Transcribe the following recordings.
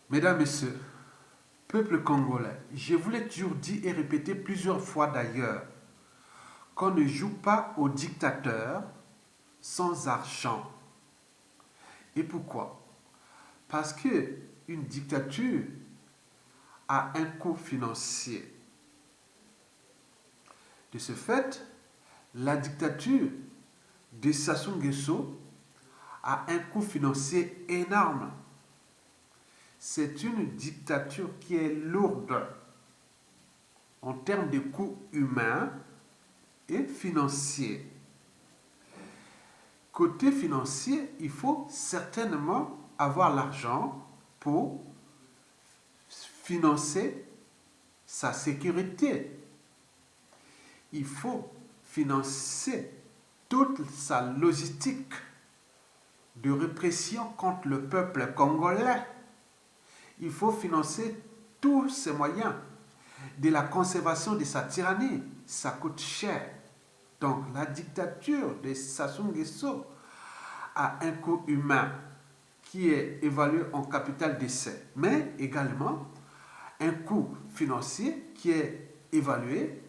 Mesdames, Messieurs, peuple congolais, je vous l'ai toujours dit et répété plusieurs fois d'ailleurs, qu'on ne joue pas au dictateur sans argent. Et pourquoi? Parce que une dictature a un coût financier. De ce fait, la dictature de Sassou Nguesso a un coût financier énorme. C'est une dictature qui est lourde en termes de coûts humains et financiers. Côté financier, il faut certainement avoir l'argent pour financer sa sécurité. Il faut financer toute sa logistique de répression contre le peuple congolais. Il faut financer tous ces moyens de la conservation de sa tyrannie. Ça coûte cher. Donc la dictature de Sassou Nguesso a un coût humain qui est évalué en capital d'essai, mais également un coût financier qui est évalué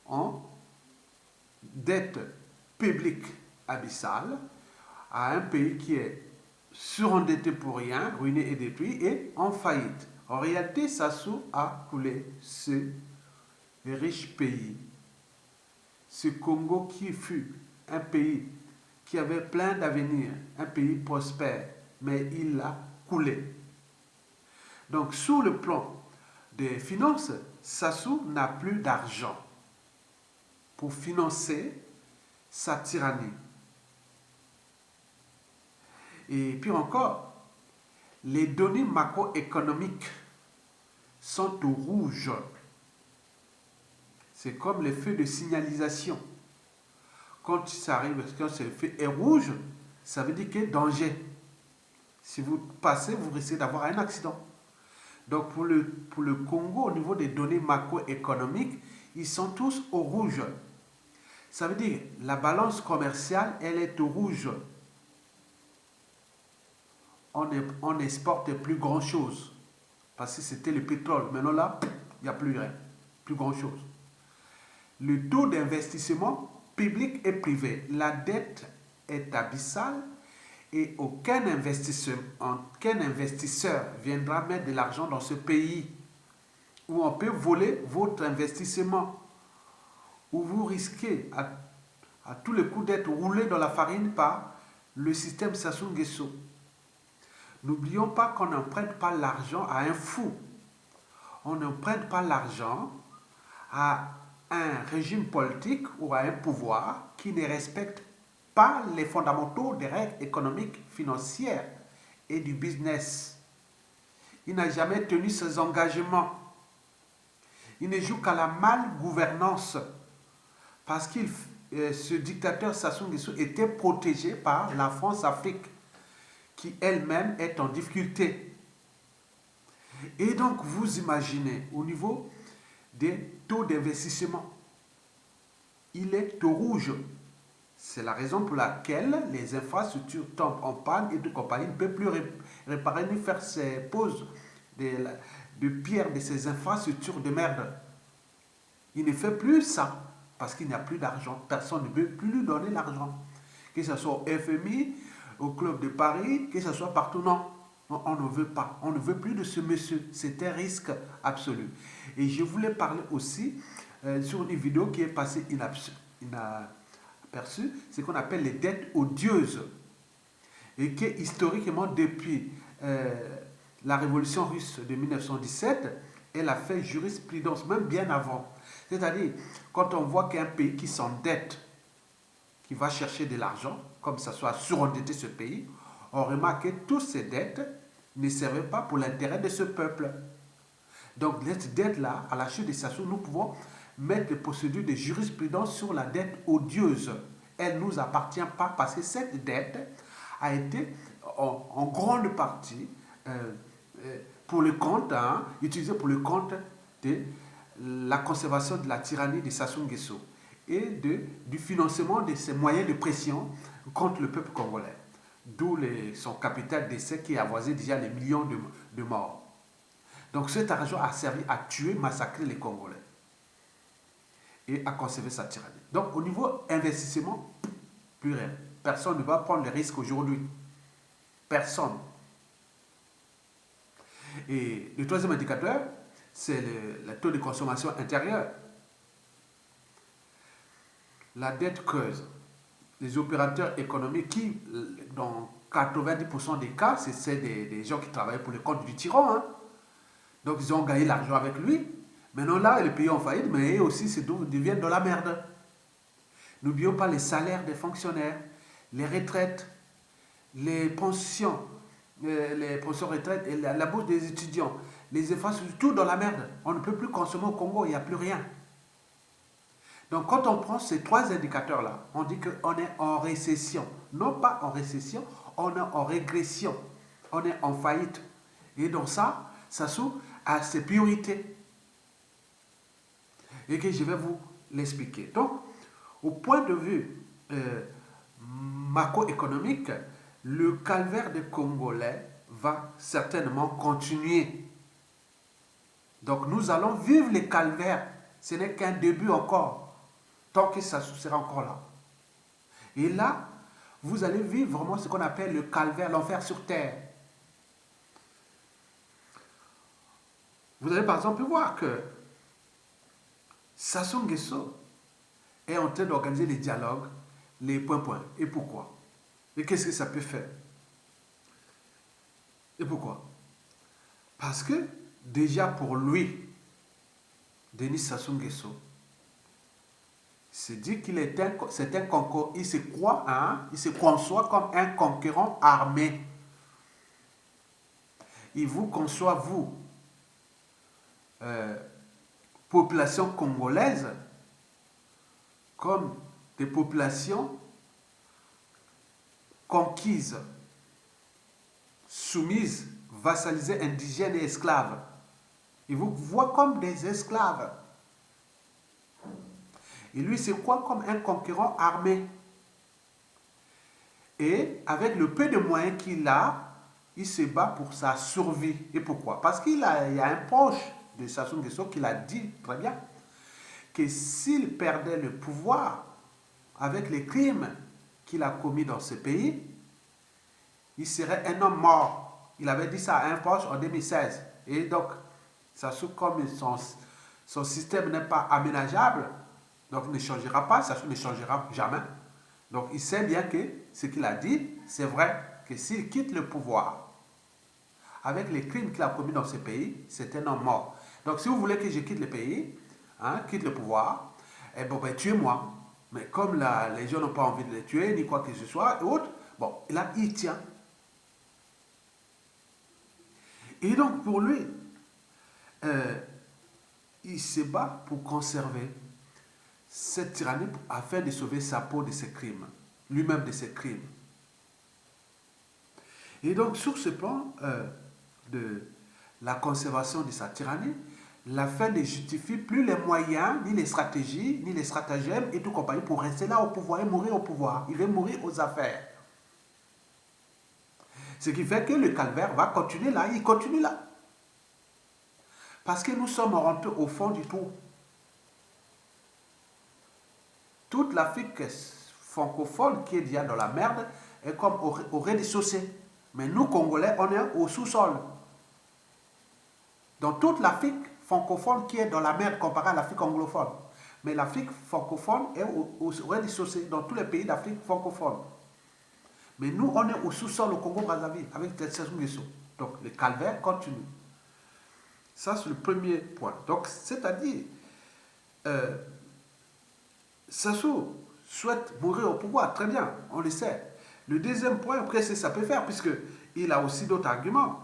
en dette publique abyssale à un pays qui est surendetté pour rien, ruiné et détruit et en faillite. En réalité, Sassou a coulé ce riche pays, ce Congo qui fut un pays qui avait plein d'avenir, un pays prospère, mais il l'a coulé. Donc, sur le plan des finances, Sassou n'a plus d'argent pour financer sa tyrannie. Et puis encore, les données macroéconomiques sont au rouge. C'est comme les feux de signalisation. Quand ça arrive, quand le feu est rouge, ça veut dire qu'il y a danger. Si vous passez, vous risquez d'avoir un accident. Donc pour le Congo, au niveau des données macroéconomiques, ils sont tous au rouge. Ça veut dire la balance commerciale, elle est au rouge. On n'exporte plus grand-chose. Parce que c'était le pétrole. Maintenant là, il n'y a plus rien. Plus grand-chose. Le taux d'investissement public et privé, la dette est abyssale et aucun investisseur viendra mettre de l'argent dans ce pays où on peut voler votre investissement, où vous risquez à tous les coups d'être roulé dans la farine par le système Sassou Nguesso. N'oublions pas qu'on n'emprunte pas l'argent à un fou. On n'emprunte pas l'argent à un régime politique ou à un pouvoir qui ne respecte pas les fondamentaux des règles économiques, financières et du business. Il n'a jamais tenu ses engagements. Il ne joue qu'à la malgouvernance parce que ce dictateur Sassou Nguesso était protégé par la France-Afrique qui elle-même est en difficulté. Et donc vous imaginez au niveau des taux d'investissement, il est au rouge. C'est la raison pour laquelle les infrastructures tombent en panne et de compagnie ne peut plus réparer ni faire ses poses de pierre de ces infrastructures de merde. Il ne fait plus ça parce qu'il n'y a plus d'argent. Personne ne veut plus lui donner l'argent. Que ce soit au FMI, au Club de Paris, que ce soit partout, non. On ne veut pas. On ne veut plus de ce monsieur. C'est un risque absolu. Et je voulais parler aussi sur une vidéo qui est passée inaperçue, c'est qu'on appelle les dettes odieuses. Et que historiquement, depuis la révolution russe de 1917, elle a fait jurisprudence, même bien avant. C'est-à-dire, quand on voit qu'un pays qui s'endette, qui va chercher de l'argent, comme ça soit surendetté ce pays, on remarque que toutes ces dettes ne servaient pas pour l'intérêt de ce peuple. Donc, cette dette-là, à la chute de Sassou, nous pouvons mettre des procédures de jurisprudence sur la dette odieuse. Elle ne nous appartient pas parce que cette dette a été en grande partie pour le compte, utilisée pour le compte de la conservation de la tyrannie de Sassou Nguesso et du financement de ces moyens de pression contre le peuple congolais. d'où son capital décès qui avoisait déjà les millions de morts. Donc cet argent a servi à tuer, massacrer les Congolais et à conserver sa tyrannie. Donc au niveau investissement, plus rien. Personne ne va prendre les risques aujourd'hui. Personne. Et le troisième indicateur, c'est le taux de consommation intérieure. La dette creuse. Les opérateurs économiques qui, dans 90% des cas, c'est des gens qui travaillent pour le compte du tyran. Hein. Donc ils ont gagné l'argent avec lui. Maintenant là, les pays ont faillite, mais eux aussi deviennent dans la merde. N'oublions pas les salaires des fonctionnaires, les retraites, les pensions retraites, et la bourse des étudiants, les infrastructures, tout dans la merde. On ne peut plus consommer au Congo, il n'y a plus rien. Donc quand on prend ces trois indicateurs-là, on dit qu'on est en récession. Non pas en récession, on est en régression. On est en faillite. Et donc ça s'ouvre à ses priorités. Et que je vais vous l'expliquer. Donc, au point de vue macroéconomique, le calvaire des Congolais va certainement continuer. Donc nous allons vivre les calvaires. Ce n'est qu'un début encore, tant que ça sera encore là. Et là, vous allez vivre vraiment ce qu'on appelle le calvaire, l'enfer sur terre. Vous allez par exemple voir que Sassou Nguesso est en train d'organiser les dialogues, les points. Et pourquoi? Et qu'est-ce que ça peut faire? Et pourquoi? Parce que déjà pour lui, Denis Sassou Nguesso, il dit qu'il est un conquérant, il se conçoit comme un conquérant armé. Il vous conçoit, vous, population congolaise, comme des populations conquises, soumises, vassalisées, indigènes et esclaves. Il vous voit comme des esclaves. Et lui, c'est quoi? Comme un conquérant armé. Et avec le peu de moyens qu'il a, il se bat pour sa survie. Et pourquoi? Parce qu'il y a un proche de Sassou Nguesso qui l'a dit très bien, que s'il perdait le pouvoir avec les crimes qu'il a commis dans ce pays, il serait un homme mort. Il avait dit ça à un proche en 2016. Et donc, Sassou, comme son système n'est pas aménageable, donc il ne changera pas, Sassou ne changera jamais. Donc il sait bien que ce qu'il a dit, c'est vrai, que s'il quitte le pouvoir, avec les crimes qu'il a commis dans ce pays, c'est un homme mort. Donc si vous voulez que je quitte le pays, quitte le pouvoir, eh ben, tuez-moi. Mais comme les gens n'ont pas envie de le tuer, ni quoi que ce soit, et autres, bon, là, il tient. Et donc pour lui, il se bat pour conserver cette tyrannie afin de sauver sa peau de ses crimes, lui-même de ses crimes. Et donc sur ce plan de la conservation de sa tyrannie, la fin ne justifie plus les moyens, ni les stratégies, ni les stratagèmes et tout compagnie pour rester là au pouvoir et mourir au pouvoir. Il veut mourir aux affaires. Ce qui fait que le calvaire va continuer là, il continue là. Parce que nous sommes rentrés au fond du trou. Toute l'Afrique francophone qui est déjà dans la merde est comme au rez-de-chaussée. Mais nous, Congolais, on est au sous-sol. Dans toute l'Afrique francophone qui est dans la merde comparée à l'Afrique anglophone. Mais l'Afrique francophone est au rez-de-chaussée dans tous les pays d'Afrique francophone. Mais nous, on est au sous-sol au Congo-Brazzaville avec Sassou Nguesso. Donc, le calvaire continue. Ça, c'est le premier point. Donc, c'est-à-dire, Sassou souhaite mourir au pouvoir, très bien, on le sait. Le deuxième point, après, c'est ça peut faire, puisqu'il a aussi d'autres arguments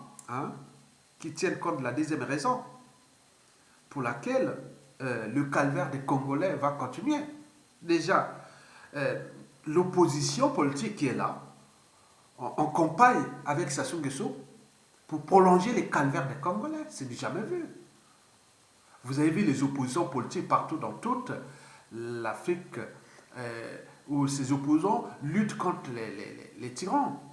qui tiennent compte de la deuxième raison pour laquelle le calvaire des Congolais va continuer. Déjà, l'opposition politique qui est là, en campagne avec Sassou Nguesso pour prolonger les calvaires des Congolais. C'est du jamais vu. Vous avez vu les oppositions politiques partout dans toute l'Afrique où ces opposants luttent contre les tyrans.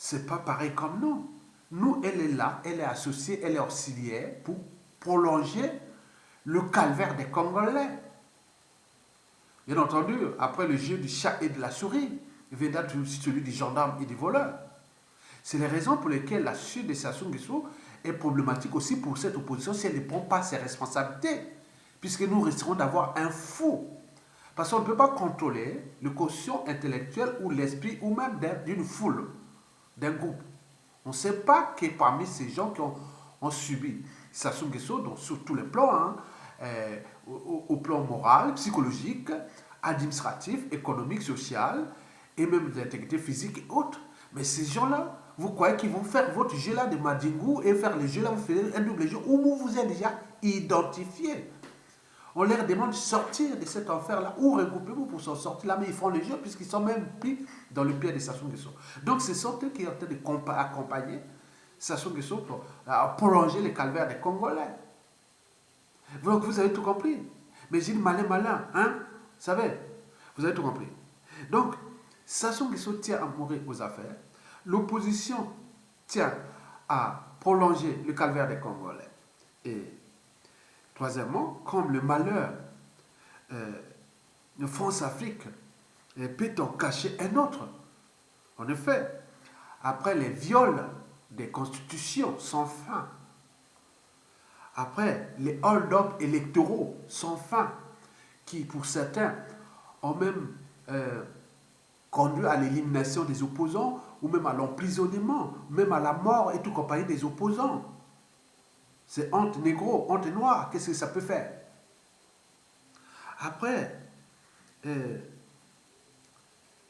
c'est pas pareil comme nous. Nous, elle est là, elle est associée, elle est auxiliaire pour prolonger le calvaire des Congolais. Bien entendu, après le jeu du chat et de la souris, viendra celui du gendarme et du voleur. C'est les raisons pour lesquelles la chute de Sassou Nguesso est problématique aussi pour cette opposition si elle ne prend pas ses responsabilités. Puisque nous risquons d'avoir un fou. Parce qu'on ne peut pas contrôler le quotient intellectuel ou l'esprit ou même d'une foule, d'un groupe. On ne sait pas que parmi ces gens qui ont subi Sassou Nguesso, donc sur tous les plans, hein, au plan moral, psychologique, administratif, économique, social, et même d'intégrité physique et autres. Mais ces gens-là, vous croyez qu'ils vont faire votre jeu là de Madingou et faire le jeu là, vous faites un double jeu où vous vous êtes déjà identifié. On leur demande de sortir de cet enfer-là, ou regroupez-vous pour s'en sortir là, mais ils font le jeu puisqu'ils sont même pris dans le pied de Sassou Nguesso. Donc ce sont eux qui sont en train d'accompagner Sassou Nguesso pour prolonger les calvaires des Congolais. Donc vous avez tout compris. Mais j'ai dit malin, hein? Vous savez, vous avez tout compris. Donc, Sassou Nguesso tient à mourir aux affaires. L'opposition tient à prolonger le calvaire des Congolais. Et troisièmement, comme le malheur de France-Afrique peut en cacher un autre. En effet, après les viols des constitutions sans fin, après les hold-up électoraux sans fin, qui pour certains ont même conduit à l'élimination des opposants, ou même à l'emprisonnement, même à la mort et tout compagnie des opposants. C'est honte négro, honte noire, qu'est-ce que ça peut faire? Après,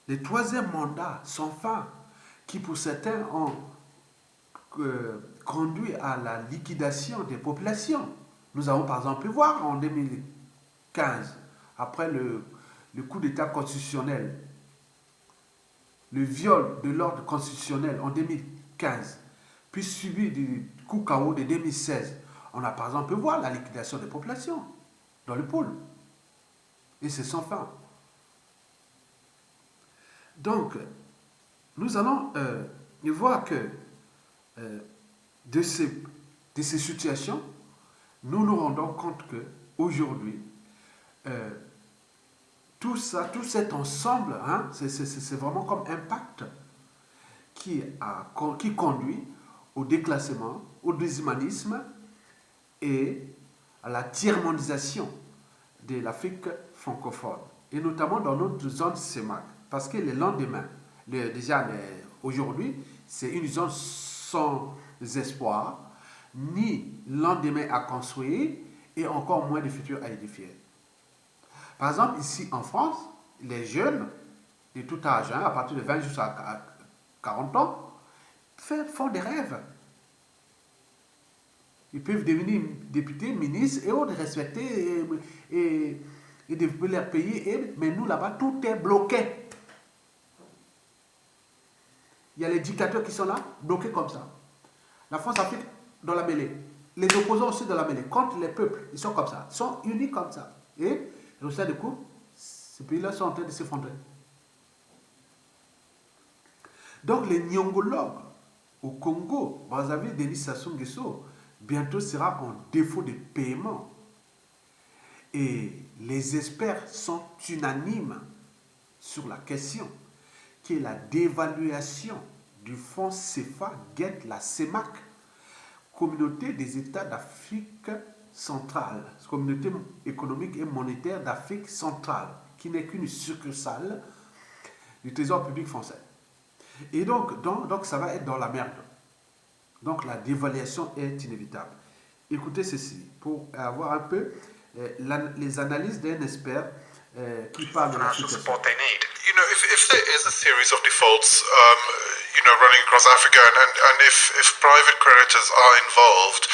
les troisième mandats sans fin, qui pour certains ont conduit à la liquidation des populations. Nous avons par exemple pu voir en 2015, après le coup d'État constitutionnel, le viol de l'ordre constitutionnel en 2015, puis suivi du coup KO de 2016, on a par exemple pu voir la liquidation des populations dans le pôle. Et c'est sans fin. Donc, nous allons voir que de ces situations, nous nous rendons compte qu'aujourd'hui, tout cet ensemble, hein, c'est vraiment comme un pacte qui conduit au déclassement, au déshumanisme et à la tiers-mondisation de l'Afrique francophone, et notamment dans notre zone CEMAC. Parce que le lendemain, aujourd'hui, c'est une zone sans espoir, ni lendemain à construire, et encore moins de futur à édifier. Par exemple, ici en France, les jeunes de tout âge, hein, à partir de 20 jusqu'à 40 ans, font des rêves. Ils peuvent devenir députés, ministres et autres, respectés et développer leur pays. Mais nous, là-bas, tout est bloqué. Il y a les dictateurs qui sont là, bloqués comme ça. La France-Afrique, dans la mêlée. Les opposants aussi dans la mêlée. Contre les peuples, ils sont comme ça. Ils sont unis comme ça. Et, résultat du coup, ces pays-là sont en train de s'effondrer. Donc, les Nyongologues au Congo, Brazzaville, Denis Sassou Nguesso, bientôt sera en défaut de paiement. Et les experts sont unanimes sur la question qui est la dévaluation du fonds CFA guette la CEMAC, Communauté des États d'Afrique centrale, Communauté économique et monétaire d'Afrique centrale, qui n'est qu'une succursale du Trésor public français. Et donc ça va être dans la merde. Donc la dévaluation est inévitable. Écoutez ceci, pour avoir un peu les analyses d'un expert qui parle de la situation. You know, if there is a series of defaults, running across Africa, and if private creditors are involved,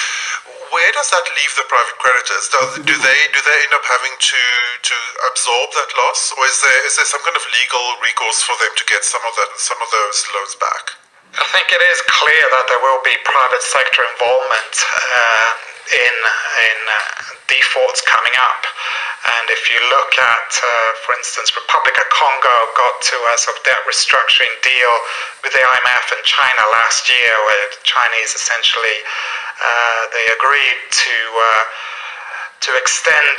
where does that leave the private creditors? Do they end up having to absorb that loss, or is there some kind of legal recourse for them to get some of those loans back? I think it is clear that there will be private sector involvement in defaults coming up. And if you look at, for instance, Republic of Congo got to a sort of debt restructuring deal with the IMF and China last year, where the Chinese essentially they agreed to extend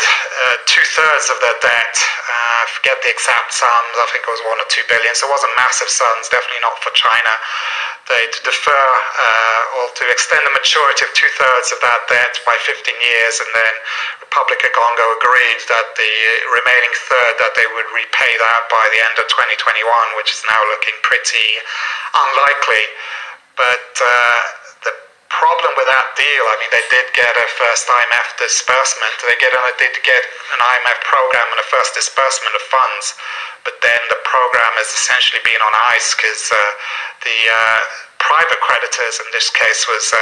2/3 of their debt. I forget the exact sums. I think it was 1 or 2 billion. So it wasn't massive sums, definitely not for China. To defer or to extend the maturity of 2/3 of that debt by 15 years, and then Republic of Congo agreed that the remaining third, that they would repay that by the end of 2021, which is now looking pretty unlikely. But the problem with that deal, I mean, they did get a first IMF disbursement. They did get an IMF program and a first disbursement of funds, but then the program has essentially been on ice because the private creditors, in this case was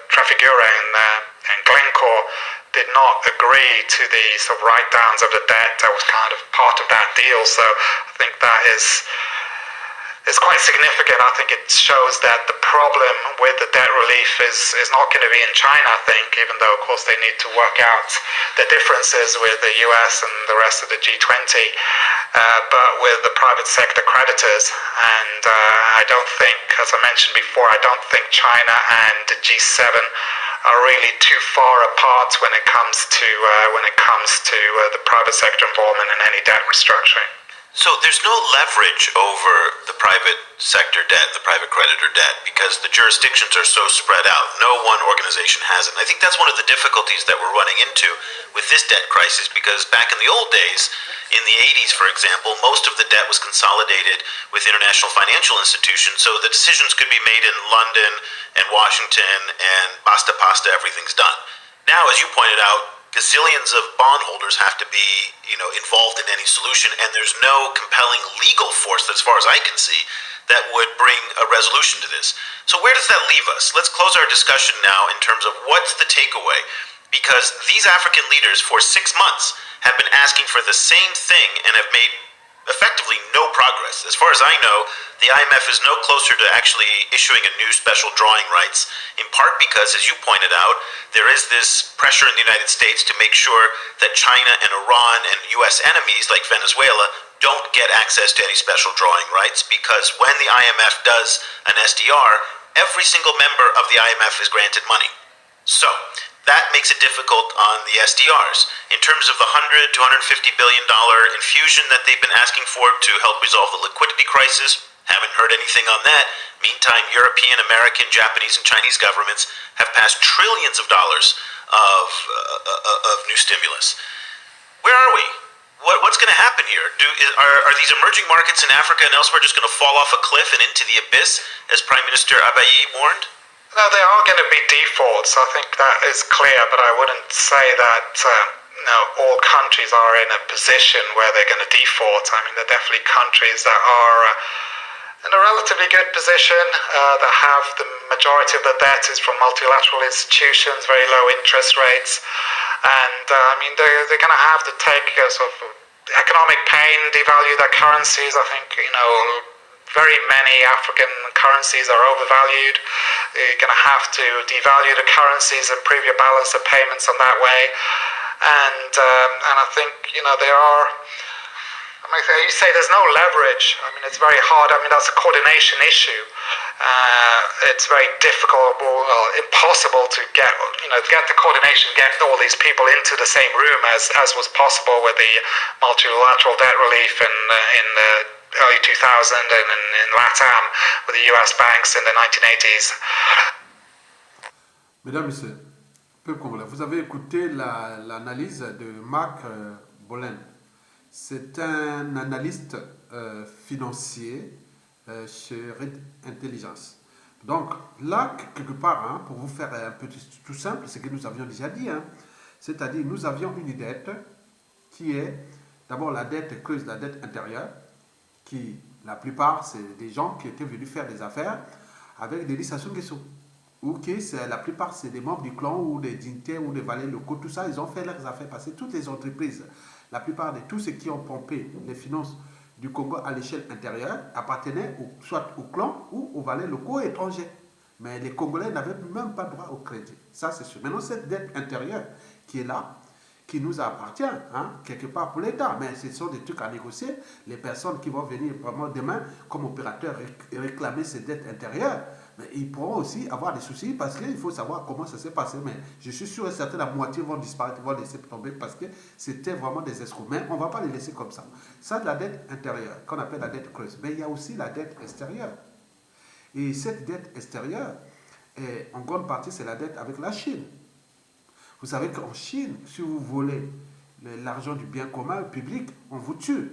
Trafigura and Glencore, did not agree to the sort of write-downs of the debt. That was kind of part of that deal. So I think that is quite significant. I think it shows that the problem with the debt relief is not going to be in China, I think, even though, of course, they need to work out the differences with the US and the rest of the G20, but with the private sector creditors. And I don't think, as I mentioned before, I don't think China and the G7 are really too far apart when it comes to the private sector involvement in any debt restructuring. So there's no leverage over the private sector debt, the private creditor debt, because the jurisdictions are so spread out. No one organization has it. And I think that's one of the difficulties that we're running into with this debt crisis, because back in the old days, in the 80s, for example, most of the debt was consolidated with international financial institutions, so the decisions could be made in London and Washington, and basta pasta, everything's done. Now, as you pointed out, gazillions of bondholders have to be, involved in any solution, and there's no compelling legal force, as far as I can see, that would bring a resolution to this. So where does that leave us? Let's close our discussion now in terms of what's the takeaway, because these African leaders for 6 months have been asking for the same thing and have made effectively no progress. As far as I know, the IMF is no closer to actually issuing a new special drawing rights, in part because, as you pointed out, there is this pressure in the United States to make sure that China and Iran and US enemies like Venezuela don't get access to any special drawing rights, because when the IMF does an SDR, every single member of the IMF is granted money. So that makes it difficult on the SDRs. In terms of the $100 to $150 billion infusion that they've been asking for to help resolve the liquidity crisis, haven't heard anything on that. Meantime, European, American, Japanese, and Chinese governments have passed trillions of dollars of new stimulus. Where are we? What's going to happen here? Are these emerging markets in Africa and elsewhere just going to fall off a cliff and into the abyss, as Prime Minister Abayi warned? No, there are going to be defaults. I think that is clear, but I wouldn't say that all countries are in a position where they're going to default. I mean, there are definitely countries that are in a relatively good position, that have the majority of their debt is from multilateral institutions, very low interest rates, and I mean, they're going to have to take sort of economic pain, devalue their currencies. I think, very many African currencies are overvalued. You're going to have to devalue the currencies, improve your balance of payments on that way. And I think, there are, you say there's no leverage. I mean, it's very hard. I mean, that's a coordination issue. It's very difficult, well, impossible to get the coordination, get all these people into the same room as was possible with the multilateral debt relief in the early 2000 and in LATAM with the US banks in the 1980s. Mesdames, Messieurs, peuple congolais, vous avez écouté l'analyse de Marc Bolin. C'est un analyste financier chez Red Intelligence. Donc là, quelque part, pour vous faire un peu tout simple, c'est que nous avions déjà dit, c'est-à-dire nous avions une dette qui est d'abord la dette creuse, la dette intérieure, qui, la plupart, c'est des gens qui étaient venus faire des affaires avec des Sassou Nguesso. Ou que la plupart, c'est des membres du clan ou des dignitaires ou des valets locaux. Tout ça, ils ont fait leurs affaires parce que toutes les entreprises, la plupart de tous ceux qui ont pompé les finances du Congo à l'échelle intérieure appartenaient soit au clan ou aux valets locaux et étrangers. Mais les Congolais n'avaient même pas droit au crédit. Ça, c'est sûr. Maintenant, cette dette intérieure qui est là, qui nous appartient, hein, quelque part pour l'État. Mais ce sont des trucs à négocier. Les personnes qui vont venir vraiment demain comme opérateurs réclamer ces dettes intérieures, mais ils pourront aussi avoir des soucis parce qu'il faut savoir comment ça s'est passé. Mais je suis sûr et certain la moitié vont disparaître, vont laisser tomber parce que c'était vraiment des escrocs. Mais on ne va pas les laisser comme ça. Ça, de la dette intérieure, qu'on appelle la dette creuse. Mais il y a aussi la dette extérieure. Et cette dette extérieure, en grande partie, c'est la dette avec la Chine. Vous savez qu'en Chine, si vous volez l'argent du bien commun public, on vous tue.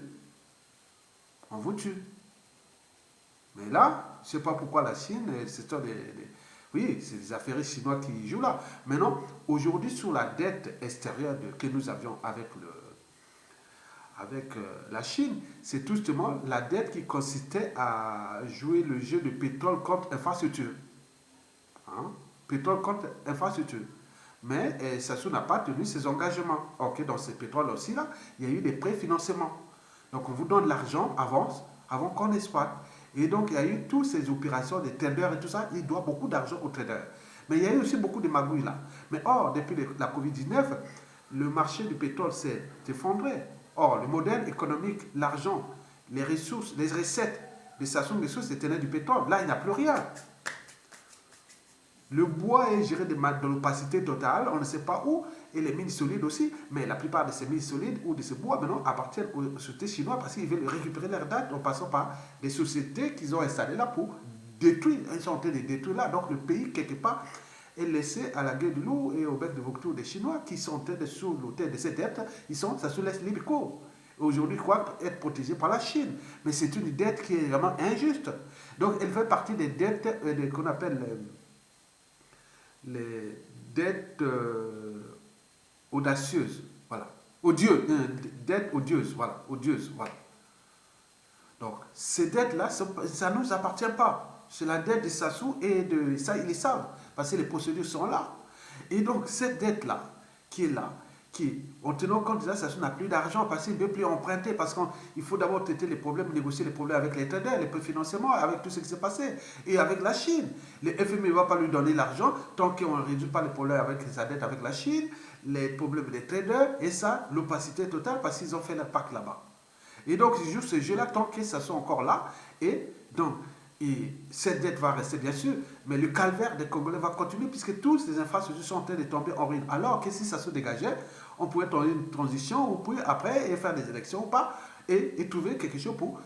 On vous tue. Mais là, je ne sais pas pourquoi la Chine, oui, c'est des affaires chinois qui jouent là. Maintenant, aujourd'hui, sur la dette extérieure que nous avions avec la Chine, c'est tout justement la dette qui consistait à jouer le jeu de pétrole contre infrastructure. Hein? Pétrole contre infrastructure. Mais Sassou n'a pas tenu ses engagements. Ok, dans ces pétroles aussi, là, il y a eu des préfinancements. Donc, on vous donne l'argent avant qu'on exploite. Et donc, il y a eu toutes ces opérations des traders et tout ça. Il doit beaucoup d'argent aux traders. Mais il y a eu aussi beaucoup de magouilles là. Mais or, depuis la Covid-19, le marché du pétrole s'est effondré. Or, le modèle économique, l'argent, les ressources, les recettes de Sassou Nguesso, c'était du pétrole. Là, il n'y a plus rien. Le bois est géré de l'opacité totale, on ne sait pas où, et les mines solides aussi, mais la plupart de ces mines solides ou de ces bois maintenant appartiennent aux sociétés chinoises parce qu'ils veulent récupérer leurs dates en passant par des sociétés qu'ils ont installées là pour détruire. Ils sont en train de détruire là, donc le pays, quelque part, est laissé à la gueule du loup et au bec de vautour des Chinois qui sont en train de sous l'autel de ces dettes, ça se laisse libre cours. Aujourd'hui, croient être protégés par la Chine, mais c'est une dette qui est vraiment injuste. Donc, elle fait partie des dettes qu'on appelle les dettes audacieuses, voilà, odieuses, dettes odieuses, voilà, odieuses, voilà. Donc, ces dettes-là, ça ne nous appartient pas. C'est la dette de Sassou et de ça, ils le savent, parce que les procédures sont là. Et donc, cette dette-là, qui est là, en tenant compte de ça, Sassou n'a plus d'argent parce qu'il ne peut plus emprunter, parce qu'il faut d'abord traiter les problèmes, négocier les problèmes avec les traders, les préfinancements, avec tout ce qui s'est passé, et avec la Chine. Le FMI ne va pas lui donner l'argent tant qu'on ne résout pas les problèmes avec sa dette avec la Chine, les problèmes des traders, et ça, l'opacité totale, parce qu'ils ont fait l'impact là-bas. Et donc, c'est juste ce jeu-là, tant que ça soit encore là, et donc, cette dette va rester bien sûr, mais le calvaire des Congolais va continuer puisque toutes ces infrastructures sont en train de tomber en ruine. Alors que si ça se dégageait, on pouvait tourner une transition, on pouvait après faire des élections ou pas, et trouver quelque chose pour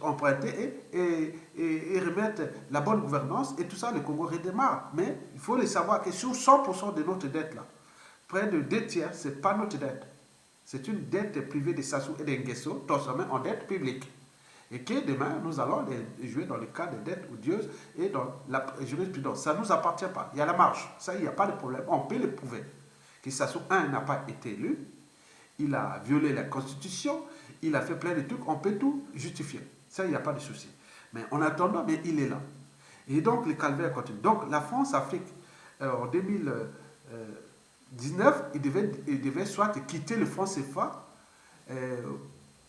emprunter et remettre la bonne gouvernance, et tout ça, le Congo redémarre. Mais il faut le savoir que sur 100% de notre dette, là, près de 2 tiers, ce n'est pas notre dette. C'est une dette privée de Sassou et de Nguesso, transformée en dette publique. Et que demain, nous allons les jouer dans le cas des dettes odieuses et dans la jurisprudence. Ça ne nous appartient pas. Il y a la marge. Ça, il n'y a pas de problème. On peut le prouver. Que Sassou 1 n'a pas été élu. Il a violé la Constitution. Il a fait plein de trucs. On peut tout justifier. Ça, il n'y a pas de souci. Mais en attendant, mais il est là. Et donc, le calvaire continue. Donc, la France-Afrique, en 2019, il devait soit quitter le franc CFA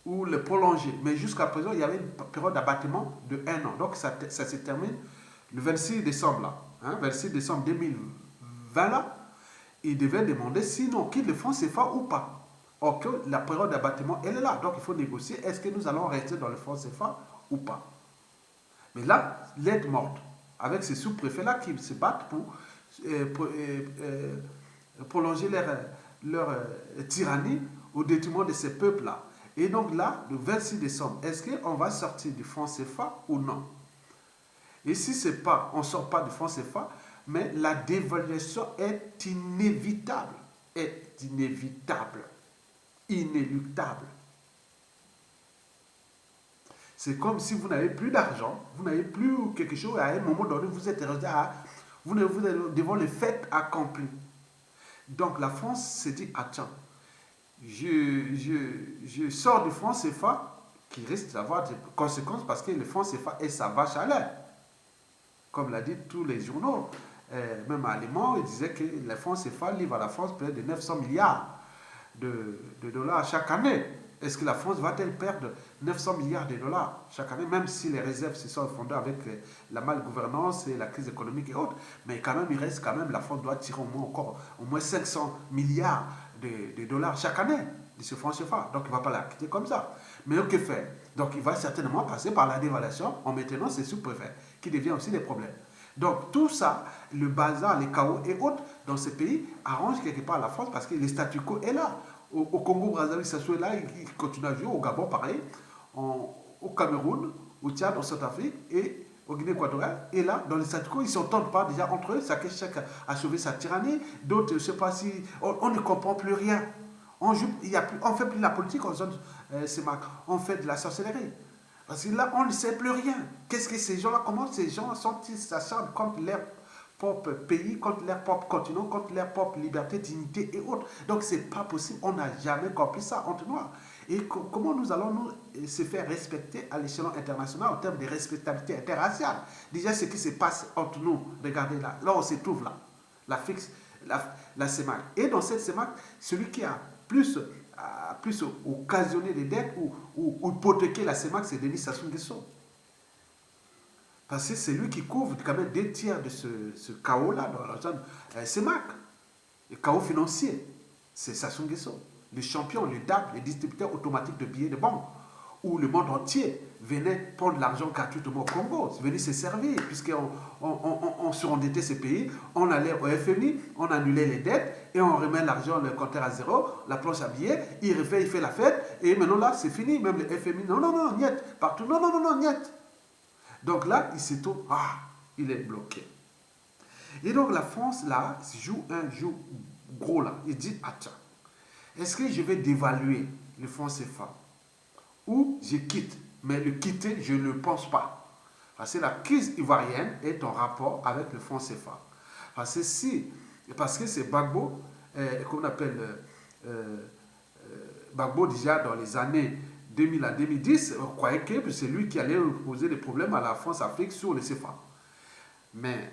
ou le prolonger. Mais jusqu'à présent, il y avait une période d'abattement de 1 an. Donc, ça se termine le 26 décembre, là. Hein, 26 décembre 2020, là. Il devait demander sinon on quitte le franc CFA ou pas. Or que la période d'abattement, elle est là. Donc, il faut négocier. Est-ce que nous allons rester dans le franc CFA ou pas? Mais là, l'aide morte. Avec ces sous-préfets-là qui se battent pour prolonger leur tyrannie au détriment de ces peuples-là. Et donc là, le 26 décembre, est-ce qu'on va sortir du franc CFA ou non? Et si c'est pas, on ne sort pas du franc CFA, mais la dévaluation est inévitable. Est inévitable. Inéluctable. C'est comme si vous n'avez plus d'argent, vous n'avez plus quelque chose, à un moment donné, vous êtes devant le fait accompli. Donc la France s'est dit, attends, je sors du franc CFA qui risque d'avoir des conséquences parce que le franc CFA est sa vache à lait. Comme l'a dit tous les journaux, même allemands, ils disaient que le franc CFA livre à la France près de 900 milliards de dollars chaque année. Est-ce que la France va-t-elle perdre 900 milliards de dollars chaque année, même si les réserves se sont effondrées avec la malgouvernance et la crise économique et autres? Mais quand même, il reste quand même, la France doit tirer au moins 500 milliards de dollars chaque année de ce franc CFA. Donc, il ne va pas la quitter comme ça. Mais que faire? Donc, il va certainement passer par la dévaluation en maintenant ses sous-préfets, qui devient aussi des problèmes. Donc, tout ça, le bazar, les chaos et autres, dans ces pays, arrange quelque part la France parce que le statu quo est là. Au Congo-Brazzaville, ça soit là, il continue à jouer. Au Gabon, pareil. Au Cameroun, au Tchad, en Centrafrique et au Guinée équatoriale. Et là, dans les statu quo, ils ne s'entendent pas déjà entre eux. Chacun a sauvé sa tyrannie. D'autres, je ne sais pas si... On ne comprend plus rien. On ne fait plus la politique en zone CEMAC. On fait de la sorcellerie. Parce que là, on ne sait plus rien. Qu'est-ce que ces gens-là, comment ces gens sont-ils s'acharnent contre leur propre pays, contre leur propre continent, contre leur propre liberté, dignité et autres. Donc, ce n'est pas possible. On n'a jamais compris ça entre nous. Et comment nous allons nous se faire respecter à l'échelon international en termes de respectabilité interraciale? Déjà, ce qui se passe entre nous, regardez là, là on se trouve là, la CEMAC. Et dans cette CEMAC, celui qui a plus occasionné des dettes ou hypothéqué la CEMAC, c'est Denis Sassou Nguesso. Parce que c'est lui qui couvre quand même 2 tiers de ce chaos-là dans la zone CEMAC. Le chaos financier, c'est Sassou Nguesso. Le champion, le DAP, le distributeur automatique de billets de banque, où le monde entier venait prendre l'argent gratuitement au Congo, venait se servir, puisqu'on surendettait ces pays, on allait au FMI, on annulait les dettes, et on remet l'argent, le compteur à zéro, la planche à billets, il fait la fête, et maintenant là, c'est fini, même le FMI, non, niet, partout, non, niet. Donc là, il se trouve, il est bloqué. Et donc la France, là, joue un jeu gros, là. Il dit, attends, est-ce que je vais dévaluer le franc CFA ou je quitte? Mais le quitter, je ne le pense pas. Parce que la crise ivoirienne est en rapport avec le franc CFA. Parce que c'est Gbagbo, qu'on appelle Gbagbo déjà dans les années 2000 à 2010, on croyait que c'est lui qui allait poser des problèmes à la France-Afrique sur le CFA. Mais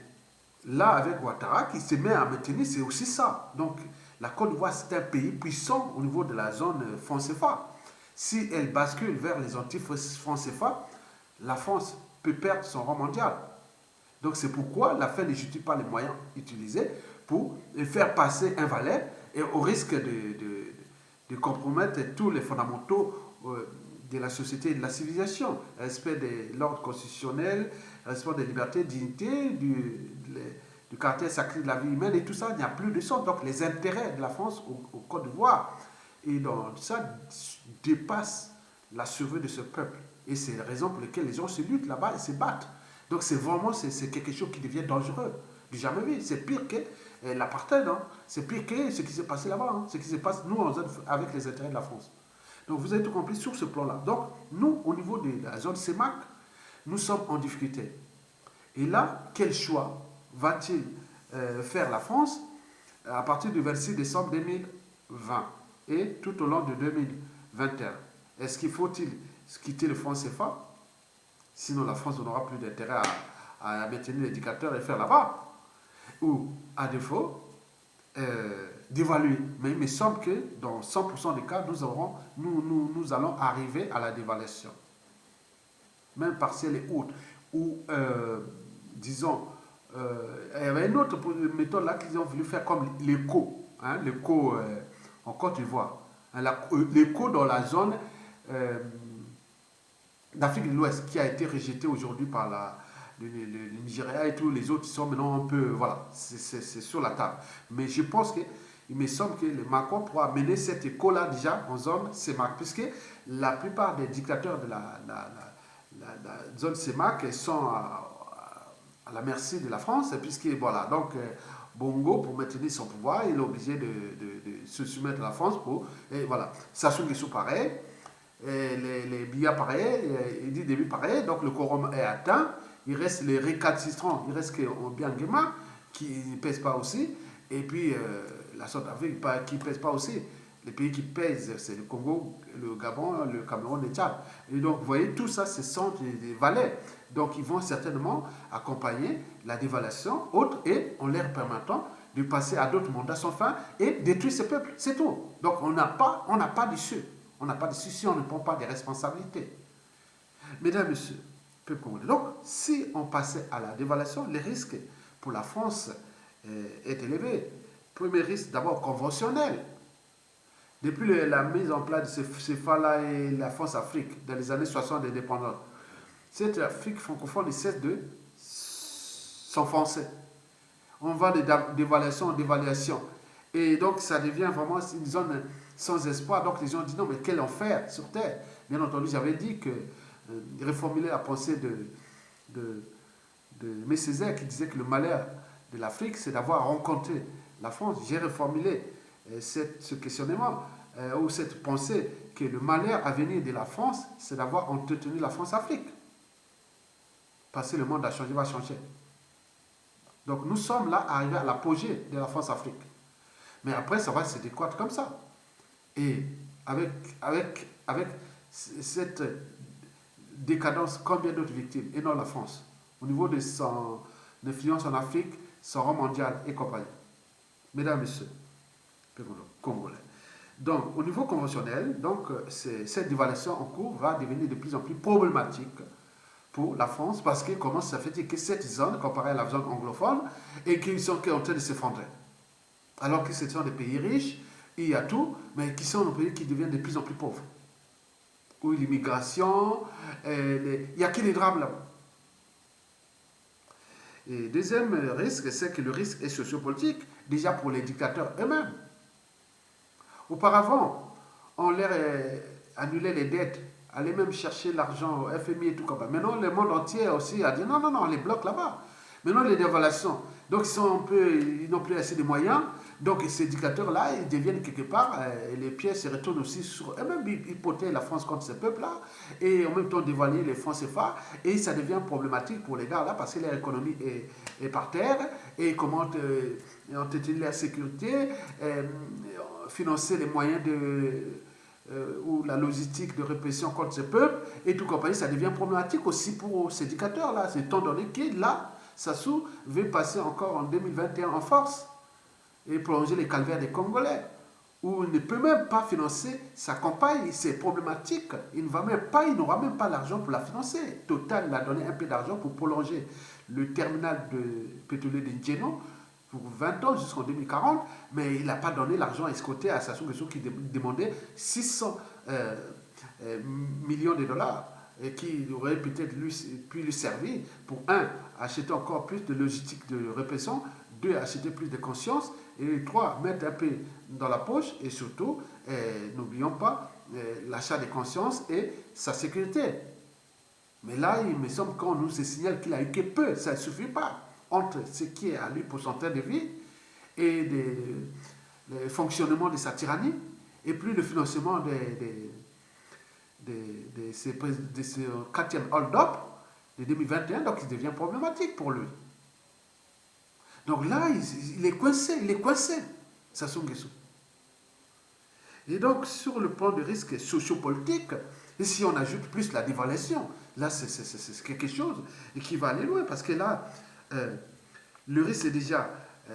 là, avec Ouattara, qui se met à maintenir, c'est aussi ça. Donc, la Côte d'Ivoire, c'est un pays puissant au niveau de la zone franc CFA. Si elle bascule vers les anti-franc CFA, la France peut perdre son rang mondial. Donc, c'est pourquoi la fin ne justifie pas les moyens utilisés pour faire passer un valet et au risque de compromettre tous les fondamentaux de la société et de la civilisation. Respect de l'ordre constitutionnel, respect des libertés, dignité, du caractère sacré de la vie humaine et tout ça, il n'y a plus de sens. Donc les intérêts de la France au Côte d'Ivoire et dans ça dépassent la survie de ce peuple. Et c'est la raison pour laquelle les gens se luttent là-bas et se battent. Donc c'est vraiment c'est quelque chose qui devient dangereux. Du jamais vu. C'est pire que l'apartheid. Hein. C'est pire que ce qui s'est passé là-bas. Hein. Ce qui se passe, nous, avec les intérêts de la France. Donc vous avez tout compris sur ce plan-là. Donc nous, au niveau de la zone CEMAC, nous sommes en difficulté. Et là, quel choix va-t-il faire la France à partir du 26 décembre 2020 et tout au long de 2021? Est-ce qu'il faut-il quitter le franc CFA? Sinon, la France n'aura plus d'intérêt à maintenir l'éducateur et faire là-bas. Ou, à défaut, d'évaluer. Mais il me semble que dans 100% des cas, nous allons arriver à la dévaluation. Même partielle et autre. Ou, disons, il y avait une autre méthode là qu'ils ont voulu faire comme l'écho. Hein, l'écho en Côte d'Ivoire. Hein, l'écho dans la zone d'Afrique de l'Ouest qui a été rejeté aujourd'hui par le Nigeria et tous les autres qui sont maintenant un peu, voilà, c'est sur la table. Mais je pense qu'il me semble que le Macron pourra mener cet écho-là déjà en zone CEMAC, puisque la plupart des dictateurs de la zone CEMAC sont à la merci de la France, puisque voilà, donc Bongo, pour maintenir son pouvoir, il est obligé de se soumettre à la France et voilà, Sassou Nguesso pareil, les Biya pareil, Idi Déby pareil, donc le quorum est atteint. Il reste les récalcitrants, il reste Obiangema qui ne pèse pas aussi, et puis la Centrafrique qui ne pèse pas aussi. Les pays qui pèsent, c'est le Congo, le Gabon, le Cameroun et le Tchad. Et donc, vous voyez, tout ça, ce sont des valets. Donc, ils vont certainement accompagner la dévaluation autre et en leur permettant de passer à d'autres mandats sans fin et détruire ce peuple. C'est tout. Donc, on n'a pas d'issue. On n'a pas d'issue si on ne prend pas des responsabilités. Mesdames, Messieurs, peuple congolais. Donc, si on passait à la dévaluation, le risque pour la France est élevé. Premier risque, d'abord conventionnel. Depuis la mise en place de ce FALA et la France-Afrique dans les années 60 d'indépendance, cette Afrique francophone ne cesse de s'enfoncer. On va de dévaluation en dévaluation. Et donc, ça devient vraiment une zone sans espoir. Donc, les gens disent non, mais quel enfer sur Terre. Bien entendu, j'avais dit que reformuler la pensée de Aimé Césaire qui disait que le malheur de l'Afrique, c'est d'avoir rencontré la France. J'ai reformulé ce questionnement ou cette pensée que le malheur à venir de la France, c'est d'avoir entretenu la France-Afrique. Parce que le monde a changé, va changer. Donc nous sommes là arrivés à l'apogée de la France-Afrique. Mais après, ça va se décroître comme ça. Et avec cette décadence, combien d'autres victimes? Et non la France. Au niveau de son influence en Afrique, son rang mondial et compagnie. Mesdames, Messieurs, Congolais. Donc, au niveau conventionnel, donc, cette dévaluation en cours va devenir de plus en plus problématique pour la France parce que comment ça fait que cette zone, comparée à la zone anglophone, et qu'ils sont en train de s'effondrer. Alors que ce sont des pays riches, il y a tout, mais qui sont des pays qui deviennent de plus en plus pauvres. Où l'immigration, il n'y a que des drames là-bas. Et deuxième risque, c'est que le risque est sociopolitique, déjà pour les dictateurs eux-mêmes. Auparavant, on leur annulait les dettes, allait même chercher l'argent au FMI et tout comme ça. Maintenant, le monde entier aussi a dit non, on les bloque là-bas. Maintenant, les dévaluations. Donc, ils n'ont plus assez de moyens. Donc, ces dictateurs-là, ils deviennent quelque part, les pièces se retournent aussi sur eux-mêmes, ils potaient la France contre ce peuple-là, et en même temps dévaluer les francs CFA, et ça devient problématique pour les gars-là, parce que leur économie est par terre, et comment entretenir leur sécurité, financer les moyens ou la logistique de répression contre ce peuple, et tout compagnie, ça devient problématique aussi pour ces dictateurs-là, c'est étant donné que là, Sassou veut passer encore en 2021 en force, et prolonger les calvaires des Congolais, où il ne peut même pas financer sa campagne, c'est problématique, il n'aura même pas l'argent pour la financer. Total, il a donné un peu d'argent pour prolonger le terminal de pétrolier de N'Djeno pour 20 ans jusqu'en 2040, mais il n'a pas donné l'argent escompté à Sassou Nguesso qui demandait 600 millions de dollars et qui aurait peut-être pu lui servir pour, acheter encore plus de logistique de répression, 2, acheter plus de conscience, et 3, mettre un peu dans la poche, et surtout, n'oublions pas l'achat de conscience et sa sécurité. Mais là, il me semble qu'on nous signale qu'il a eu que peu, ça ne suffit pas, entre ce qui est à lui pour son train de vie et le fonctionnement de sa tyrannie, et plus le financement de ce 4e hold-up de 2021, donc il devient problématique pour lui. Donc là, il est coincé, Sassou Nguesso. Et donc, sur le plan de risque sociopolitique, et si on ajoute plus la dévaluation, là, c'est quelque chose qui va aller loin, parce que là, le risque déjà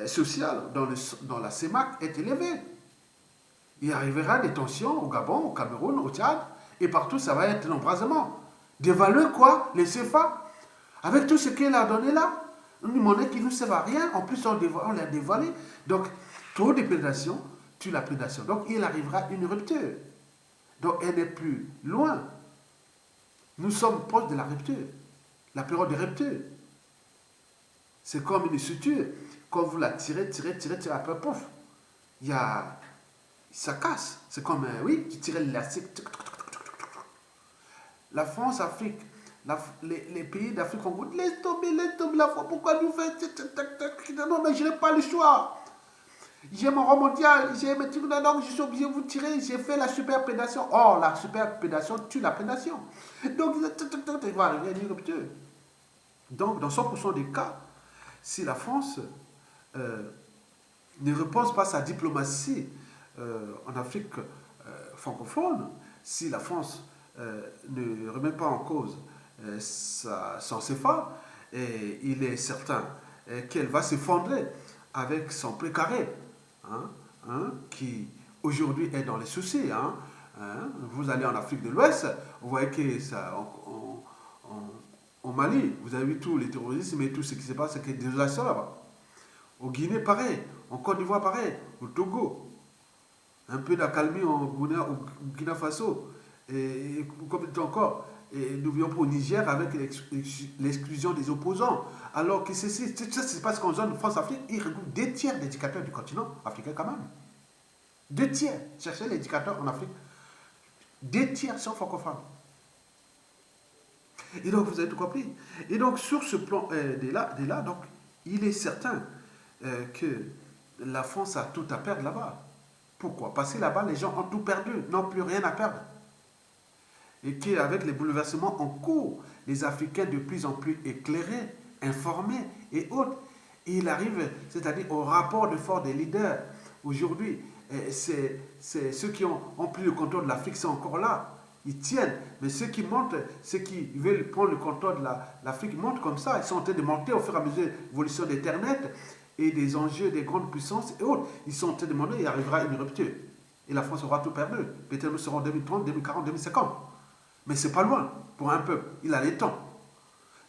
social dans la CEMAC est élevé. Il arrivera des tensions au Gabon, au Cameroun, au Tchad, et partout, ça va être l'embrasement. Dévaluer quoi? Les CFA? Avec tout ce qu'il a donné là? Une monnaie qui ne nous sert à rien, en plus on l'a dévoilée. Donc, trop de prédation tue la prédation. Donc, il arrivera une rupture. Donc, elle n'est plus loin. Nous sommes proches de la rupture. La période de rupture. C'est comme une suture. Quand vous la tirez, après, pouf, ça casse. C'est comme, tu tires l'élastique. La France, Afrique, les pays d'Afrique ont dit laisse tomber la foi, pourquoi nous faites non mais je n'ai pas le choix, j'ai mon rang mondial, j'ai mes trucs, donc je suis obligé de vous tirer, j'ai fait la superprédation. Or la superprédation tue la prédation, donc il va arriver à une rupture. Donc dans 100% des cas, si la France ne repense pas sa diplomatie en Afrique francophone, si la France ne remet pas en cause son CFA, et il est certain qu'elle va s'effondrer avec son précaré, qui aujourd'hui est dans les soucis. Vous allez en Afrique de l'Ouest, vous voyez que ça, au Mali, vous avez vu tous les terroristes et tout ce qui se passe, c'est qu'il y a des désolation là-bas. Au Guinée, pareil. En Côte d'Ivoire, pareil. Au Togo. un peu d'accalmie au Burkina Faso, et comme dit encore, et nous vivons au Niger avec l'exclusion des opposants. Alors que ça se passe qu'en zone France-Afrique, il regroupe 2 tiers d'éducateurs du continent africain quand même. 2 tiers. Cherchez l'éducateur en Afrique. 2 tiers sont francophones. Et donc, vous avez tout compris. Et donc, sur ce plan là, donc, il est certain que la France a tout à perdre là-bas. Pourquoi? Parce que là-bas, les gens ont tout perdu, n'ont plus rien à perdre. Et qu'avec les bouleversements en cours, les Africains de plus en plus éclairés, informés et autres, il arrive, c'est-à-dire au rapport de force des leaders. Aujourd'hui, c'est ceux qui ont pris le contrôle de l'Afrique, sont encore là. Ils tiennent, mais ceux qui montent, ceux qui veulent prendre le contrôle de l'Afrique montent comme ça. Ils sont en train de monter au fur et à mesure de l'évolution d'Internet et des enjeux des grandes puissances et autres. Ils sont en train de demander, il arrivera une rupture. Et la France aura tout perdu. Peut-être nous serons en 2030, 2040, 2050. Mais c'est pas loin pour un peuple. Il a les temps.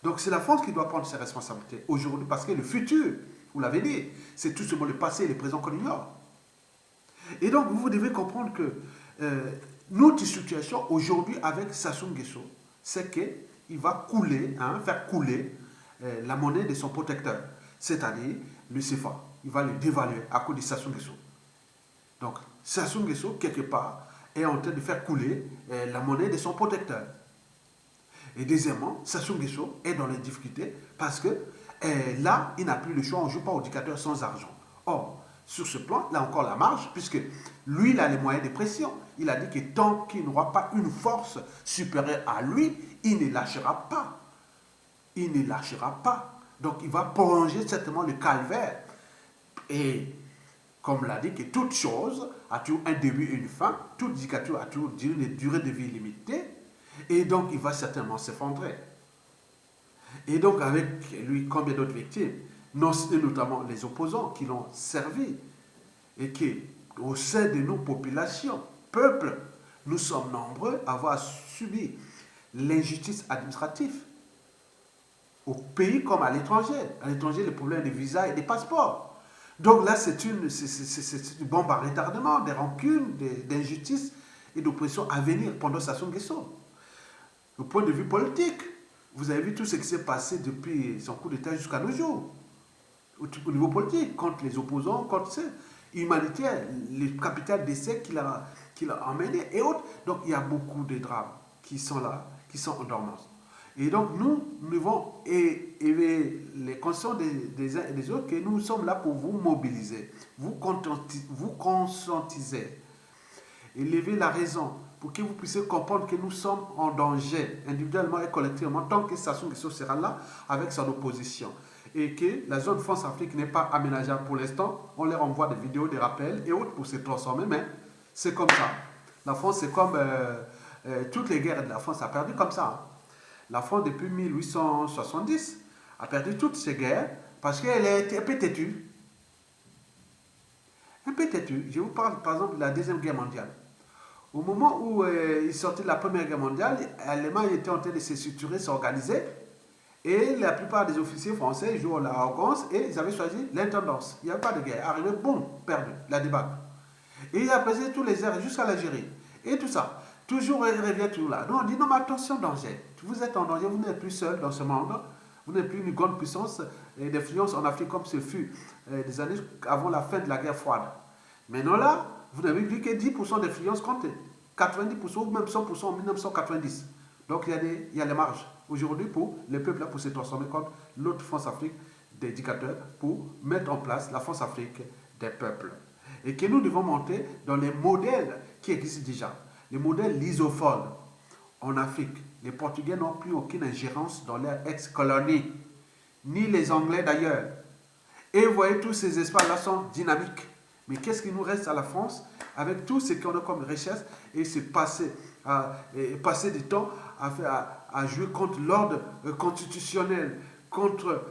Donc c'est la France qui doit prendre ses responsabilités aujourd'hui parce que le futur, vous l'avez dit, c'est tout seulement le passé et le présent qu'on ignore. Et donc vous devez comprendre que notre situation aujourd'hui avec Sassou Nguesso, c'est qu'il va couler, faire couler la monnaie de son protecteur, c'est-à-dire le CFA. Il va le dévaluer à cause de Sassou Nguesso. Donc Sassou Nguesso, quelque part, est en train de faire couler la monnaie de son protecteur. Et deuxièmement, Sassou Nguesso est dans les difficultés parce que là, il n'a plus le choix, on ne joue pas au dictateur sans argent. Or, sur ce plan, là encore la marge, puisque lui, il a les moyens de pression. Il a dit que tant qu'il n'aura pas une force supérieure à lui, il ne lâchera pas. Il ne lâchera pas. Donc, il va prolonger certainement le calvaire. Et comme l'a dit, que toute chose a toujours un début et une fin, toute dictature a toujours une durée de vie limitée, et donc il va certainement s'effondrer. Et donc avec lui, combien d'autres victimes, notamment les opposants qui l'ont servi, et qui, au sein de nos populations, peuples, nous sommes nombreux à avoir subi l'injustice administrative, au pays comme à l'étranger. À l'étranger, les problèmes de visa et des passeports. Donc là, c'est une bombe à retardement, des rancunes, d'injustices et d'oppression à venir pendant Sassou Nguesso. Du point de vue politique, vous avez vu tout ce qui s'est passé depuis son coup d'État jusqu'à nos jours. Au niveau politique, contre les opposants, contre ceux humanitaires, les capitales d'essai qu'il a emmenés et autres. Donc il y a beaucoup de drames qui sont là, qui sont en dormance. Et donc nous devons éveiller les consciences des uns et des autres que nous sommes là pour vous mobiliser, vous conscientiser, élever la raison pour que vous puissiez comprendre que nous sommes en danger, individuellement et collectivement, tant que Sassou Nguesso sera là avec son opposition. Et que la zone France-Afrique n'est pas aménageable pour l'instant. On leur envoie des vidéos, des rappels et autres pour se transformer, mais c'est comme ça. La France, c'est comme toutes les guerres de la France a perdu comme ça. La France, depuis 1870, a perdu toutes ces guerres parce qu'elle est un peu têtue. Un peu têtue. Je vous parle par exemple de la Deuxième Guerre mondiale. Au moment où il sortait de la Première Guerre mondiale, l'Allemagne était en train de se structurer, s'organiser. Et la plupart des officiers français jouaient l'arrogance et ils avaient choisi l'intendance. Il n'y avait pas de guerre. Arrivé, boum, perdu, la débâcle. Et il a pesé tous les airs jusqu'à l'Algérie. Et tout ça. Toujours, il revient toujours là. Non, on dit non, mais attention, danger. Vous êtes en danger, vous n'êtes plus seul dans ce monde. Vous n'êtes plus une grande puissance d'influence en Afrique comme ce fut des années avant la fin de la guerre froide. Maintenant là, vous n'avez plus que 10% d'influence contre 90% ou même 100% en 1990. Donc il y a les marges aujourd'hui pour le peuple là pour se transformer contre l'autre France-Afrique des dictateurs pour mettre en place la France-Afrique des peuples. Et que nous devons monter dans les modèles qui existent déjà. Les modèles lysophones en Afrique. Les Portugais n'ont plus aucune ingérence dans leur ex-colonie, ni les Anglais d'ailleurs. Et vous voyez, tous ces espaces-là sont dynamiques. Mais qu'est-ce qui nous reste à la France avec tout ce qu'on a comme richesse et se passer du temps à jouer contre l'ordre constitutionnel, contre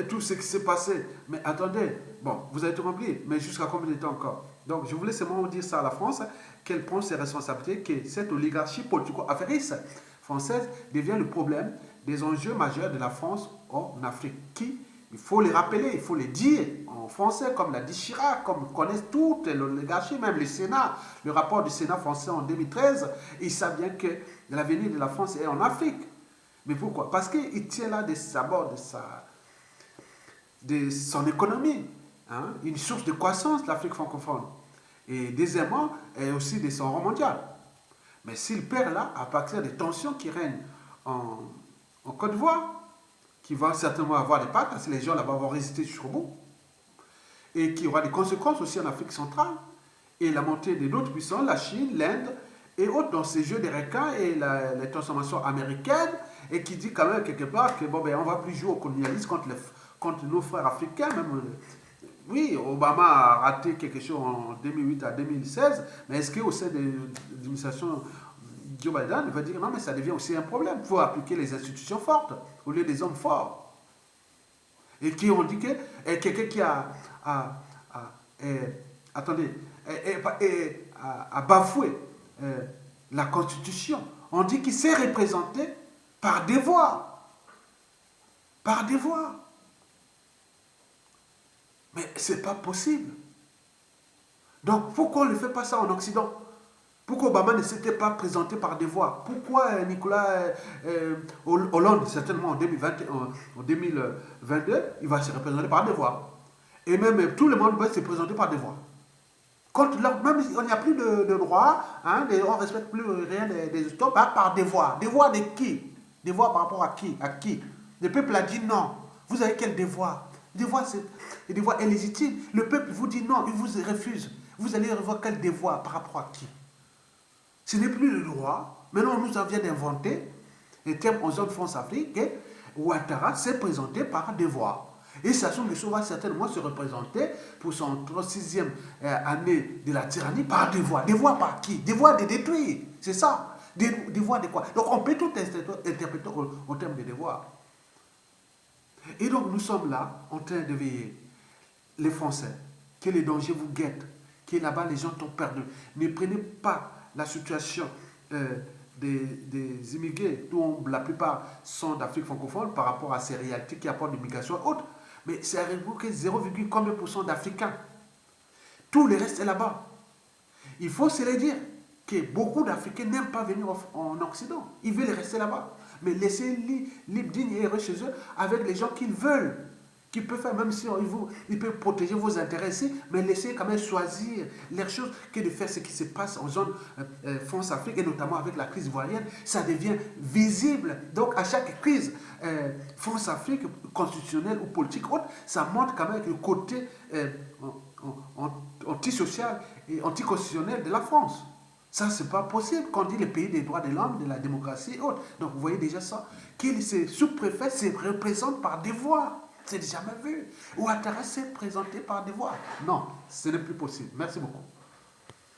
tout ce qui s'est passé. Mais attendez, bon, vous avez tout compris, mais jusqu'à combien de temps encore? Donc je voulais seulement dire ça à la France, qu'elle prend ses responsabilités, que cette oligarchie politico-affairiste française devient le problème des enjeux majeurs de la France en Afrique, qui Il faut les rappeler, il faut les dire en français, comme l'a dit Chirac, comme connaissent toutes les oligarchies, même le Sénat, le rapport du Sénat français en 2013, ils savent bien que l'avenir de la France est en Afrique. Mais pourquoi? Parce qu'il tient là d'abord de son économie, hein, une source de croissance de l'Afrique francophone. Et deuxièmement, aussi de son rang mondial. Mais s'il perd là, à partir des tensions qui règnent en Côte d'Ivoire, qui va certainement avoir des pattes, parce que les gens là-bas vont résister jusqu'au bout, et qui aura des conséquences aussi en Afrique centrale, et la montée de d'autres puissances, la Chine, l'Inde, et autres dans ces jeux des requins, et les transformations américaines, et qui dit quand même quelque part que bon, ben, on ne va plus jouer au colonialisme contre nos frères africains, même. Oui, Obama a raté quelque chose en 2008 à 2016, mais est-ce qu'au sein de l'administration Joe Biden, il va dire non, mais ça devient aussi un problème. Il faut appliquer les institutions fortes au lieu des hommes forts. Et qui ont dit que quelqu'un qui a bafoué la Constitution, on dit qu'il s'est représenté par devoir. Par devoir. Mais ce n'est pas possible. Donc pourquoi on ne fait pas ça en Occident? Pourquoi Obama ne s'était pas présenté par devoir? Pourquoi Nicolas Hollande, certainement en 2022, il va se représenter par devoir? Et même tout le monde va se présenter par devoir. Même il n'y a plus de droit, hein, on ne respecte plus rien des stocks, par devoir. Devoir de qui? Devoir par rapport à qui? À qui? Le peuple a dit non. Vous avez quel devoir? Le devoir est légitime. Le peuple vous dit non, il vous refuse. Vous allez revoir quel devoir par rapport à qui? Ce n'est plus le droit. Maintenant, on nous en vient d'inventer les termes en zone France-Afrique. Et Ouattara s'est présenté par devoir. Et Sassou Nguesso va certainement se représenter pour son 36e année de la tyrannie par devoir. Devoir par qui? Devoir de détruire. C'est ça. Devoir de quoi? Donc on peut tout interpréter au terme de devoir. Et donc nous sommes là en train de veiller, les Français, que les dangers vous guettent, que là-bas les gens t'ont perdu. Ne prenez pas la situation des immigrés, dont la plupart sont d'Afrique francophone, par rapport à ces réalités qui apportent de migration et autres. Mais c'est que 0,combien % d'Africains. Tout le reste est là-bas. Il faut se le dire que beaucoup d'Africains n'aiment pas venir en Occident. Ils veulent rester là-bas. Mais laissez-les libres, dignes et heureux chez eux avec les gens qu'ils veulent. Qu'ils peuvent faire, même si ils peuvent protéger vos intérêts ici, mais laissez quand même choisir les choses que de faire ce qui se passe en zone France-Afrique, et notamment avec la crise ivoirienne. Ça devient visible. Donc à chaque crise France-Afrique, constitutionnelle ou politique, autre, ça montre quand même le côté antisocial et anticonstitutionnel de la France. Ça, c'est pas possible quand on dit le pays des droits de l'homme, de la démocratie et autres. Donc vous voyez déjà ça. Qu'il sous-préfet se représente par devoir. C'est jamais vu. Ouattara s'est présenté par devoir. Non, ce n'est plus possible. Merci beaucoup.